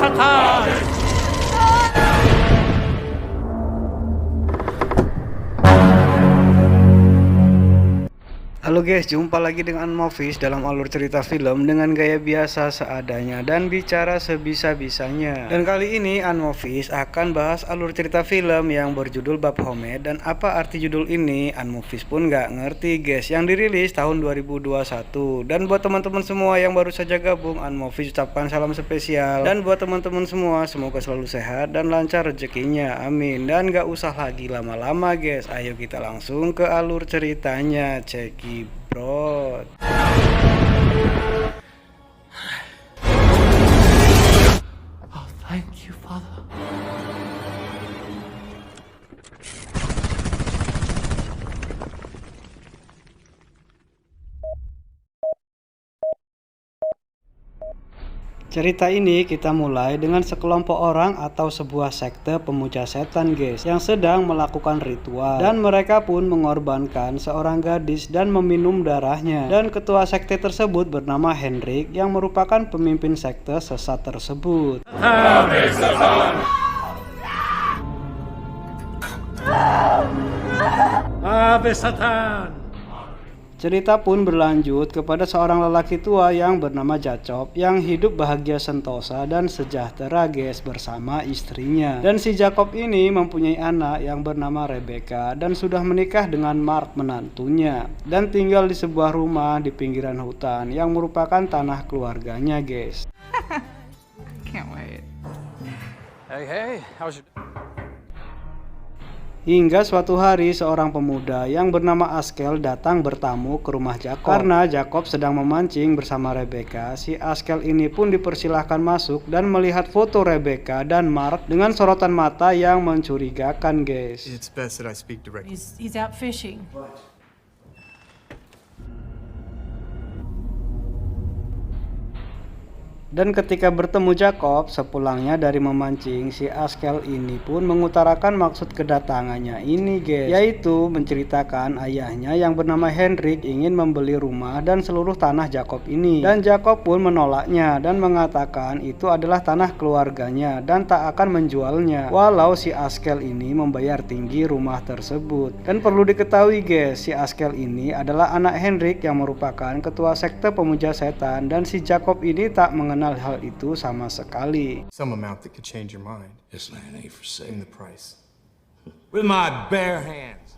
Satan! Halo guys, jumpa lagi dengan Movies dalam alur cerita film dengan gaya biasa seadanya dan bicara sebisa-bisanya. Dan kali ini Movies akan bahas alur cerita film yang berjudul Bab Homemade. Dan apa arti judul ini? Movies pun gak ngerti guys, yang dirilis tahun 2021. Dan buat teman-teman semua yang baru saja gabung, Movies ucapkan salam spesial. Dan buat teman-teman semua, semoga selalu sehat dan lancar rezekinya, amin. Dan gak usah lagi lama-lama guys, ayo kita langsung ke alur ceritanya. Ceki bro. Oh, thank you, Father. Cerita ini kita mulai dengan sekelompok orang atau sebuah sekte pemuja setan guys, yang sedang melakukan ritual, dan mereka pun mengorbankan seorang gadis dan meminum darahnya. Dan ketua sekte tersebut bernama Hendrik, yang merupakan pemimpin sekte sesat tersebut. Ave Satan! Cerita pun berlanjut kepada seorang lelaki tua yang bernama Jacob, yang hidup bahagia sentosa dan sejahtera guys bersama istrinya. Dan si Jacob ini mempunyai anak yang bernama Rebecca dan sudah menikah dengan Mark menantunya, dan tinggal di sebuah rumah di pinggiran hutan yang merupakan tanah keluarganya guys. Can't wait. Hey, how's your... Hingga suatu hari seorang pemuda yang bernama Askel datang bertamu ke rumah Jacob. Karena Jacob sedang memancing bersama Rebecca, si Askel ini pun dipersilahkan masuk dan melihat foto Rebecca dan Mark dengan sorotan mata yang mencurigakan guys. It's best that I speak directly. He's out fishing. Dan ketika bertemu Jacob sepulangnya dari memancing, si Askel ini pun mengutarakan maksud kedatangannya ini guys, yaitu menceritakan ayahnya yang bernama Hendrik ingin membeli rumah dan seluruh tanah Jacob ini. Dan Jacob pun menolaknya dan mengatakan itu adalah tanah keluarganya dan tak akan menjualnya, walau si Askel ini membayar tinggi rumah tersebut. Dan perlu diketahui guys, si Askel ini adalah anak Hendrik yang merupakan ketua sekte pemuja setan, dan si Jacob ini tak mengenal hal itu sama sekali. Some amount that could change your mind. This land ain't for In sale. the price. With my bare hands.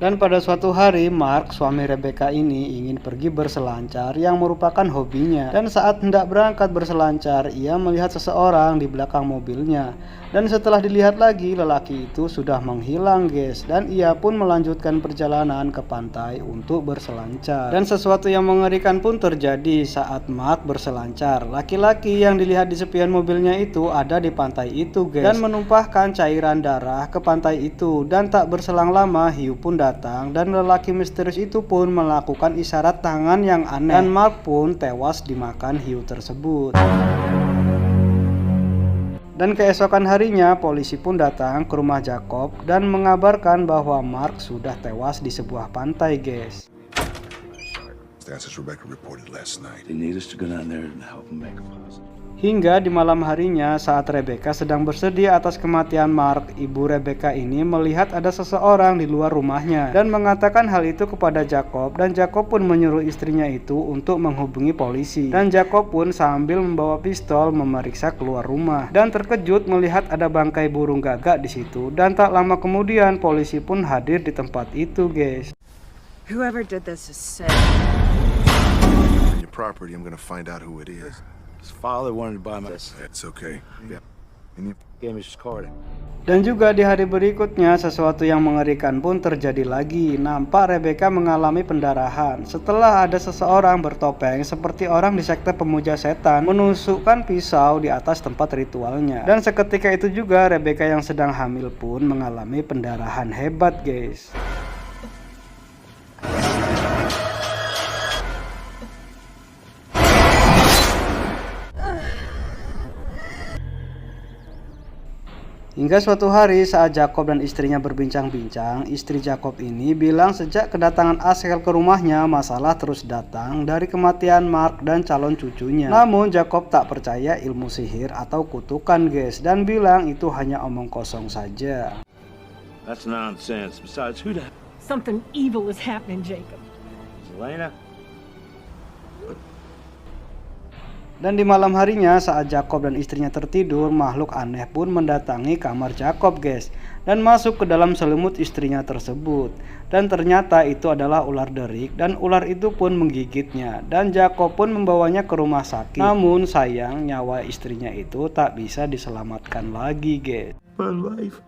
Dan pada suatu hari, Mark, suami Rebecca ini ingin pergi berselancar yang merupakan hobinya. Dan saat hendak berangkat berselancar, ia melihat seseorang di belakang mobilnya. Dan setelah dilihat lagi, lelaki itu sudah menghilang guys. Dan ia pun melanjutkan perjalanan ke pantai untuk berselancar. Dan sesuatu yang mengerikan pun terjadi saat Mark berselancar. Laki-laki yang dilihat di sepion mobilnya itu ada di pantai itu guys, dan menumpahkan cairan darah ke pantai itu. Dan tak berselang lama, hiu pun datang, dan lelaki misterius itu pun melakukan isyarat tangan yang aneh, dan Mark pun tewas dimakan hiu tersebut. Dan keesokan harinya, polisi pun datang ke rumah Jacob dan mengabarkan bahwa Mark sudah tewas di sebuah pantai guys. That's as Rebecca reported last night. They need us to go down there and help them make a positive. Hingga di malam harinya saat Rebecca sedang bersedih atas kematian Mark, ibu Rebecca ini melihat ada seseorang di luar rumahnya dan mengatakan hal itu kepada Jacob, dan Jacob pun menyuruh istrinya itu untuk menghubungi polisi. Dan Jacob pun sambil membawa pistol memeriksa keluar rumah dan terkejut melihat ada bangkai burung gagak di situ, dan tak lama kemudian polisi pun hadir di tempat itu guys. Whoever did this is sick. On your property, I'm gonna find out who it is. His father wanted to buy my It's okay. Yeah. And you game is recording. Dan juga di hari berikutnya sesuatu yang mengerikan pun terjadi lagi. Nampak Rebecca mengalami pendarahan setelah ada seseorang bertopeng seperti orang di sekte pemuja setan menusukkan pisau di atas tempat ritualnya. Dan seketika itu juga Rebecca yang sedang hamil pun mengalami pendarahan hebat guys. Hingga suatu hari saat Jacob dan istrinya berbincang-bincang, istri Jacob ini bilang sejak kedatangan Asriel ke rumahnya, masalah terus datang dari kematian Mark dan calon cucunya. Namun Jacob tak percaya ilmu sihir atau kutukan guys, dan bilang itu hanya omong kosong saja. That's nonsense. Besides, who the hell Something evil is happening, Jacob. is Elena? Dan di malam harinya saat Jacob dan istrinya tertidur, makhluk aneh pun mendatangi kamar Jacob guys, dan masuk ke dalam selimut istrinya tersebut. Dan ternyata itu adalah ular derik, dan ular itu pun menggigitnya, dan Jacob pun membawanya ke rumah sakit. Namun sayang nyawa istrinya itu tak bisa diselamatkan lagi guys. My life.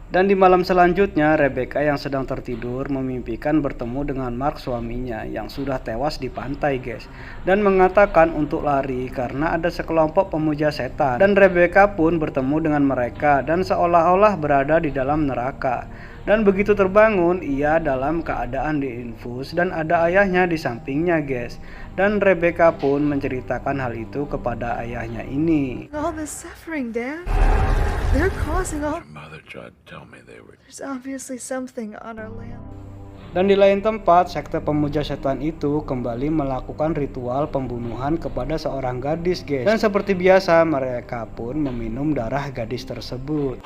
Dan di malam selanjutnya, Rebecca yang sedang tertidur memimpikan bertemu dengan Mark suaminya yang sudah tewas di pantai guys, dan mengatakan untuk lari karena ada sekelompok pemuja setan. Dan Rebecca pun bertemu dengan mereka dan seolah-olah berada di dalam neraka. Dan begitu terbangun, ia dalam keadaan diinfus dan ada ayahnya di sampingnya guys. Dan Rebecca pun menceritakan hal itu kepada ayahnya ini. All this suffering, Dad. They're causing all. Mother tried to tell me they were. There's obviously something on our land. Dan di lain tempat, sekte pemuja setan itu kembali melakukan ritual pembunuhan kepada seorang gadis guys. Dan seperti biasa, mereka pun meminum darah gadis tersebut.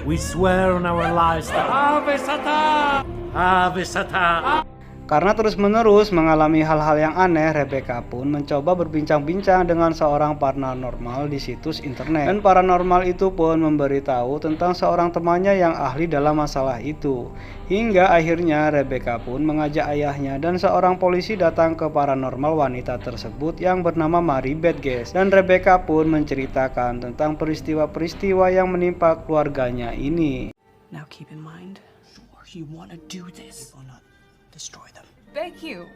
We swear on our lives that Ave Satan! Ave Satan! Karena terus-menerus mengalami hal-hal yang aneh, Rebecca pun mencoba berbincang-bincang dengan seorang paranormal di situs internet. Dan paranormal itu pun memberitahu tentang seorang temannya yang ahli dalam masalah itu. Hingga akhirnya Rebecca pun mengajak ayahnya dan seorang polisi datang ke paranormal wanita tersebut yang bernama Maribeth guys. Dan Rebecca pun menceritakan tentang peristiwa-peristiwa yang menimpa keluarganya ini. Now keep in mind, sure you want to do this. You will not destroy them. Thank you.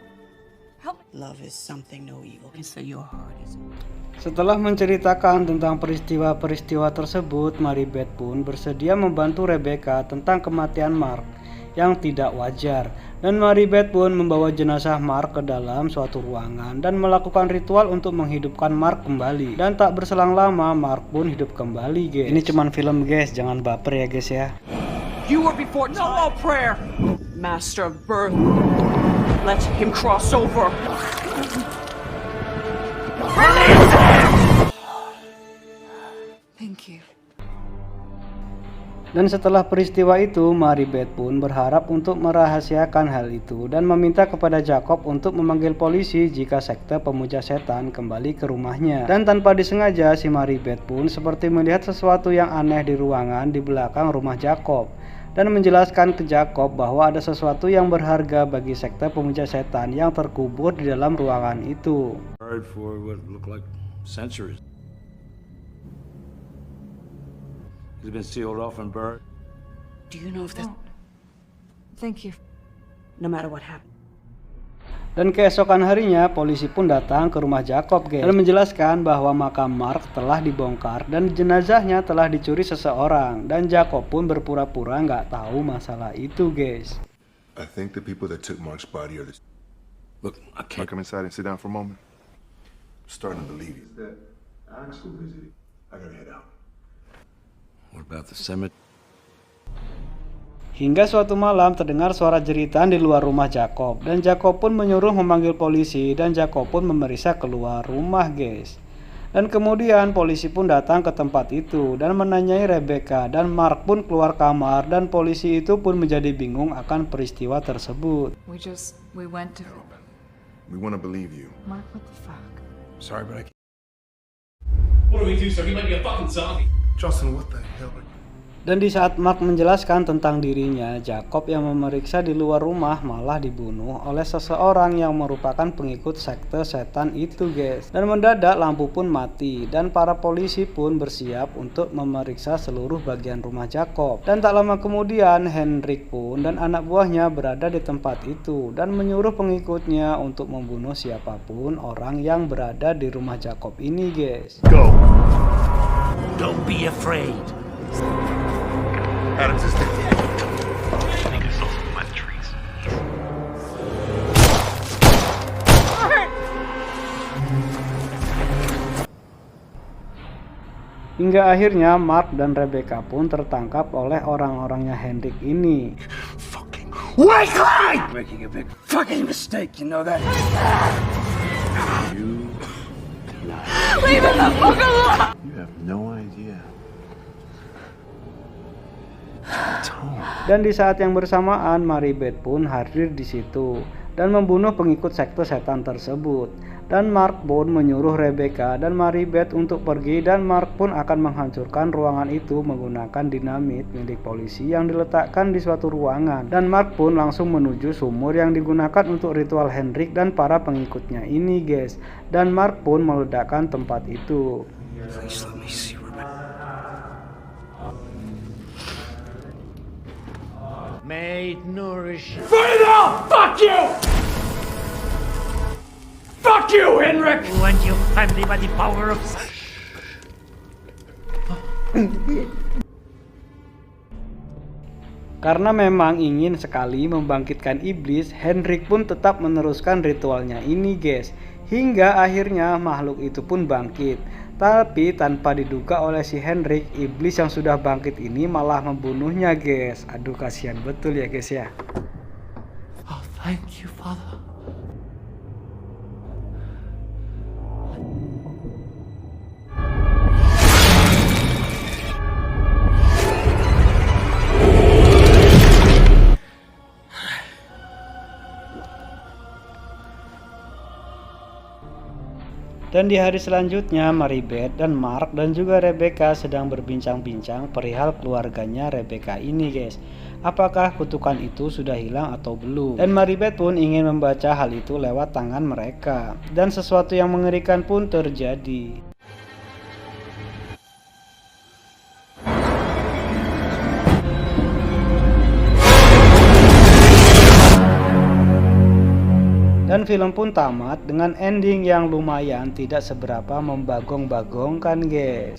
Help me. Love is something no evil can say your heart is. Setelah menceritakan tentang peristiwa-peristiwa tersebut, Maribeth pun bersedia membantu Rebecca tentang kematian Mark yang tidak wajar. Dan Maribeth pun membawa jenazah Mark ke dalam suatu ruangan dan melakukan ritual untuk menghidupkan Mark kembali. Dan tak berselang lama, Mark pun hidup kembali guys. Ini cuman film guys, jangan baper ya guys ya. You were before no more prayer. Master of birth. Let him cross over. Thank you. Dan setelah peristiwa itu, Maribeth pun berharap untuk merahasiakan hal itu dan meminta kepada Jacob untuk memanggil polisi jika sekte pemuja setan kembali ke rumahnya. Dan tanpa disengaja, si Maribeth pun seperti melihat sesuatu yang aneh di ruangan di belakang rumah Jacob dan menjelaskan ke Jacob bahwa ada sesuatu yang berharga bagi sekte pemuja setan yang terkubur di dalam ruangan itu. Buried for what looked like centuries. It's been sealed off and buried. Do you know if this? Thank you. No matter what happened. Dan keesokan harinya, polisi pun datang ke rumah Jacob guys, dan menjelaskan bahwa makam Mark telah dibongkar dan jenazahnya telah dicuri seseorang. Dan Jacob pun berpura-pura nggak tahu masalah itu guys. I think the people that took Mark's body are the. Look, I Can I can't. come inside and sit down for a moment? I'm starting to believe you. That Alex will visit. I gotta head out. What about the cemetery? Hingga suatu malam terdengar suara jeritan di luar rumah Jacob, dan Jacob pun menyuruh memanggil polisi, dan Jacob pun memeriksa keluar rumah guys. Dan kemudian polisi pun datang ke tempat itu dan menanyai Rebecca, dan Mark pun keluar kamar, dan polisi itu pun menjadi bingung akan peristiwa tersebut. We went to. We want to believe you. Mark, what the fuck? Sorry, but I can't. What do we do, sir? He might be a fucking zombie. Justin, what the hell? Dan di saat Mark menjelaskan tentang dirinya, Jacob yang memeriksa di luar rumah malah dibunuh oleh seseorang yang merupakan pengikut sekte setan itu guys. Dan mendadak lampu pun mati, dan para polisi pun bersiap untuk memeriksa seluruh bagian rumah Jacob. Dan tak lama kemudian Henrik pun dan anak buahnya berada di tempat itu dan menyuruh pengikutnya untuk membunuh siapapun orang yang berada di rumah Jacob ini guys. Go. Don't be afraid. Adams is dead. Hingga akhirnya Mark dan Rebecca pun tertangkap oleh orang-orangnya Henrik ini. Wait, Clyde! Making a big fucking mistake, you know that? You Leave him the fuck alone! You have no idea. Dan di saat yang bersamaan, Maribeth pun hadir di situ dan membunuh pengikut sekte setan tersebut. Dan Mark pun menyuruh Rebecca dan Maribeth untuk pergi, dan Mark pun akan menghancurkan ruangan itu menggunakan dinamit milik polisi yang diletakkan di suatu ruangan. Dan Mark pun langsung menuju sumur yang digunakan untuk ritual Henrik dan para pengikutnya ini, guys. Dan Mark pun meledakkan tempat itu. please let me see Rebecca. May it nourish. Fredo! Fuck you! Fuck you, Henrik! You and your family by the power of... Karena memang ingin sekali membangkitkan iblis, Henrik pun tetap meneruskan ritualnya ini, guys. Hingga akhirnya makhluk itu pun bangkit. Tapi tanpa diduga oleh si Henrik, iblis yang sudah bangkit ini malah membunuhnya, guys. Aduh, kasihan betul ya, guys ya. Oh, thank you, Father. Dan di hari selanjutnya, Maribeth dan Mark dan juga Rebecca sedang berbincang-bincang perihal keluarganya Rebecca ini, guys. Apakah kutukan itu sudah hilang atau belum? Dan Maribeth pun ingin membaca hal itu lewat tangan mereka. Dan sesuatu yang mengerikan pun terjadi. Dan film pun tamat dengan ending yang lumayan tidak seberapa membagong-bagongkan, guys.